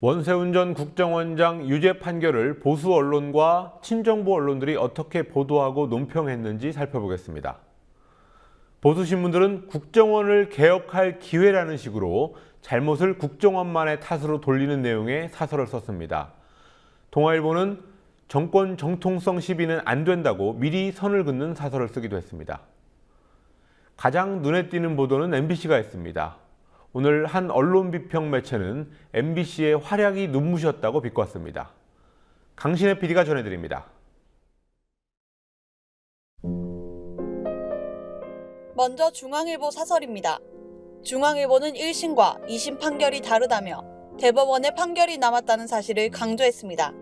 원세훈 전 국정원장 유죄 판결을 보수 언론과 친정부 언론들이 어떻게 보도하고 논평했는지 살펴보겠습니다. 보수 신문들은 국정원을 개혁할 기회라는 식으로 잘못을 국정원만의 탓으로 돌리는 내용의 사설을 썼습니다. 동아일보는 정권 정통성 시비는 안 된다고 미리 선을 긋는 사설을 쓰기도 했습니다. 가장 눈에 띄는 보도는 MBC가 했습니다. 오늘 한 언론 비평 매체는 MBC의 활약이 눈부셨다고 비꼬았습니다. 강신혜 PD가 전해드립니다. 먼저 중앙일보 사설입니다. 중앙일보는 1심과 2심 판결이 다르다며 대법원의 판결이 남았다는 사실을 강조했습니다.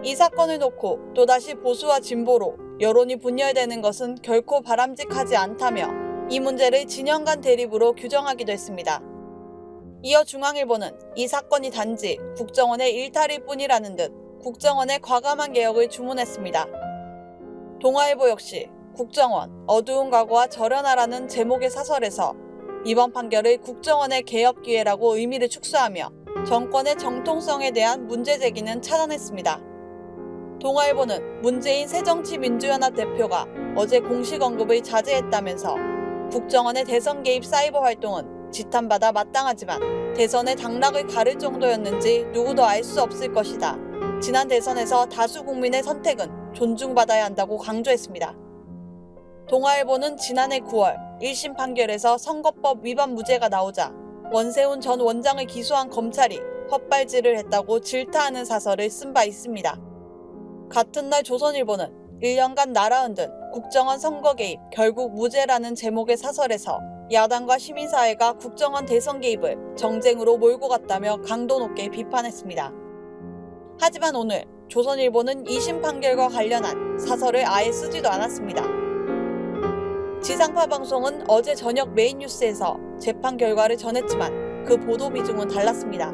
이 사건을 놓고 또다시 보수와 진보로 여론이 분열되는 것은 결코 바람직하지 않다며 이 문제를 진영 간 대립으로 규정하기도 했습니다. 이어 중앙일보는 이 사건이 단지 국정원의 일탈일 뿐이라는 듯 국정원의 과감한 개혁을 주문했습니다. 동아일보 역시 국정원, 어두운 과거와 절연하라는 제목의 사설에서 이번 판결을 국정원의 개혁 기회라고 의미를 축소하며 정권의 정통성에 대한 문제 제기는 차단했습니다. 동아일보는 문재인 새정치민주연합 대표가 어제 공식 언급을 자제했다면서 국정원의 대선 개입 사이버 활동은 지탄받아 마땅하지만 대선의 당락을 가를 정도였는지 누구도 알 수 없을 것이다. 지난 대선에서 다수 국민의 선택은 존중받아야 한다고 강조했습니다. 동아일보는 지난해 9월 1심 판결에서 선거법 위반 무죄가 나오자 원세훈 전 원장을 기소한 검찰이 헛발질을 했다고 질타하는 사설을 쓴 바 있습니다. 같은 날 조선일보는 1년간 나라 흔든 국정원 선거 개입 결국 무죄라는 제목의 사설에서 야당과 시민사회가 국정원 대선 개입을 정쟁으로 몰고 갔다며 강도 높게 비판했습니다. 하지만 오늘 조선일보는 2심 판결과 관련한 사설을 아예 쓰지도 않았습니다. 지상파 방송은 어제 저녁 메인 뉴스에서 재판 결과를 전했지만 그 보도 비중은 달랐습니다.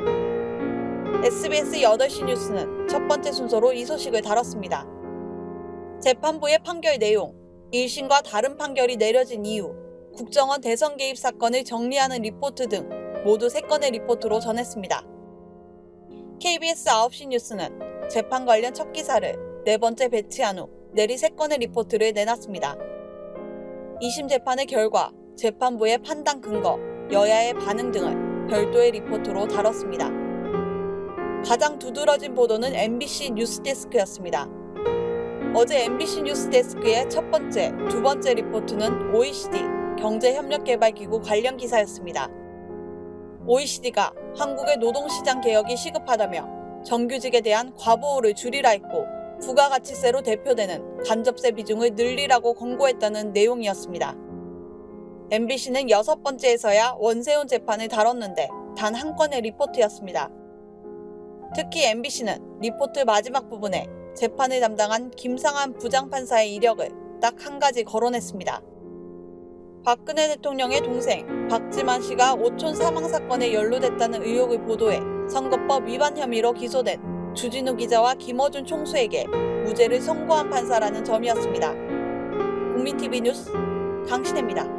SBS 8시 뉴스는 첫 번째 순서로 이 소식을 다뤘습니다. 재판부의 판결 내용, 1심과 다른 판결이 내려진 이유, 국정원 대선 개입 사건을 정리하는 리포트 등 모두 3건의 리포트로 전했습니다. KBS 9시 뉴스는 재판 관련 첫 기사를 4번째 배치한 후 내리 3건의 리포트를 내놨습니다. 2심 재판의 결과, 재판부의 판단 근거, 여야의 반응 등을 별도의 리포트로 다뤘습니다. 가장 두드러진 보도는 MBC 뉴스데스크였습니다. 어제 MBC 뉴스데스크의 첫 번째, 두 번째 리포트는 OECD 경제협력개발기구 관련 기사였습니다. OECD가 한국의 노동시장 개혁이 시급하다며 정규직에 대한 과보호를 줄이라 했고 부가가치세로 대표되는 간접세 비중을 늘리라고 권고했다는 내용이었습니다. MBC는 6번째에서야 원세훈 재판을 다뤘는데 단 한 건의 리포트였습니다. 특히 MBC는 리포트 마지막 부분에 재판을 담당한 김상한 부장판사의 이력을 딱 한 가지 거론했습니다. 박근혜 대통령의 동생 박지만 씨가 오촌 사망 사건에 연루됐다는 의혹을 보도해 선거법 위반 혐의로 기소된 주진우 기자와 김어준 총수에게 무죄를 선고한 판사라는 점이었습니다. 국민TV 뉴스 강신혜입니다.